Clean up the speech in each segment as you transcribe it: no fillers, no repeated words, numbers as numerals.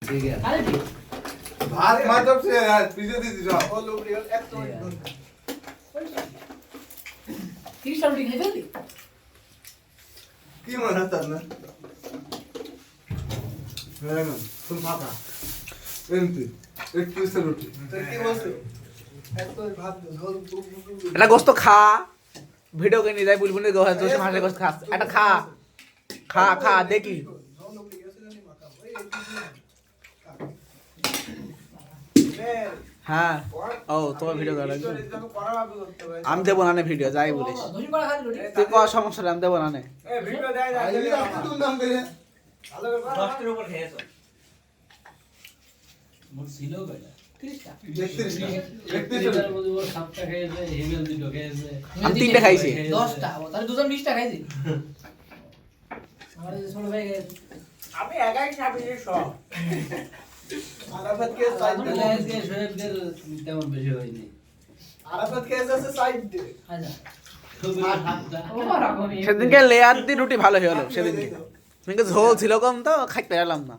ठीक है अरे ठीक भात मतलब से पीछे दे दीजिए और लोग रियल एक तो तीस रुपए खाई फैली की म्हणतात ना হ্যাঁ তুমি ফাটা এমতি 31 রুটি কি বলছো এক তো ভাত ঝোল এটা গোস্ত খা ভিডিও কে নিয়ে যাই বুলবুলের গোস্ত তোর মাছের গোস্ত খা এটা খা খা খা দেখি হ্যাঁ ও তোমার ভিডিও করা লাগবে আমি দেবো না ভিডিও যাই বলিস ধুনি করা খালি রুটি তুই কর সমস্যা নেই, আমি দেবো না ভিডিও দেয় আইলি আপনি তুমি নাম করে ভালো করে 10 এর উপর খেয়েছো মোট ছিল কয়টা 30টা 31 এর মধ্যে ওর 7টা খেয়েছে হেভেল দুটো খেয়েছে আমি 3টা খাইছি 10টা তাহলে দুজন 20টা খাইছি আমারে যে ছোট ভাই আমি একাই খাবি সব আরাফাত কে সাইড তাহলে আজকে শোয়েবদের তেমন বেশি হয়নি আরাফাত কে আছে সাইড দে আচ্ছা খুবই হাতটা ওমা রাখনি সেদিনকে লেয়ার দিয়ে রুটি ভালো হয়ে গেলো সেদিনকে সেদিনকে ঝোল ছিল কম তো খাইতে পারলাম না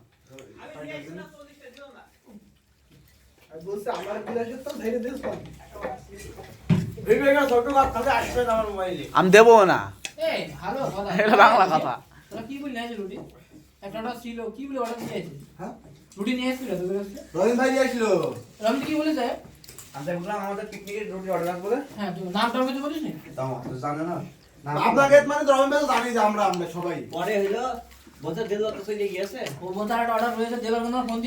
আর বলছে আমার বিলাসের তো ধরে দিস ভিডিও ছোট কথা তাহলে আসবে না আমার মোবাইলে আমি দেবো না এই ভালো কথা এটা বাংলা কথা তোরা কি বললি আছে রুটি একটা ছিল কি বলে অর্ডার দিয়েছে হ্যাঁ রুটি নিয়ে এসেছিল তো বলে রহিম ভাই আসছিল রমি কি বলেছে আমরা বললাম আমাদের পিকনিকের রুটি অর্ডার করে হ্যাঁ তুই নামটা কিছু বলিস নি জানো না আপনাকে মানে রহিম ভাই তো জানি যে আমরা সবাই পরে হইলো বলতে দিল তো সেই গিয়েছে ও বোন তার একটা অর্ডার রয়েছে দেবার জন্য ফোন দিয়ে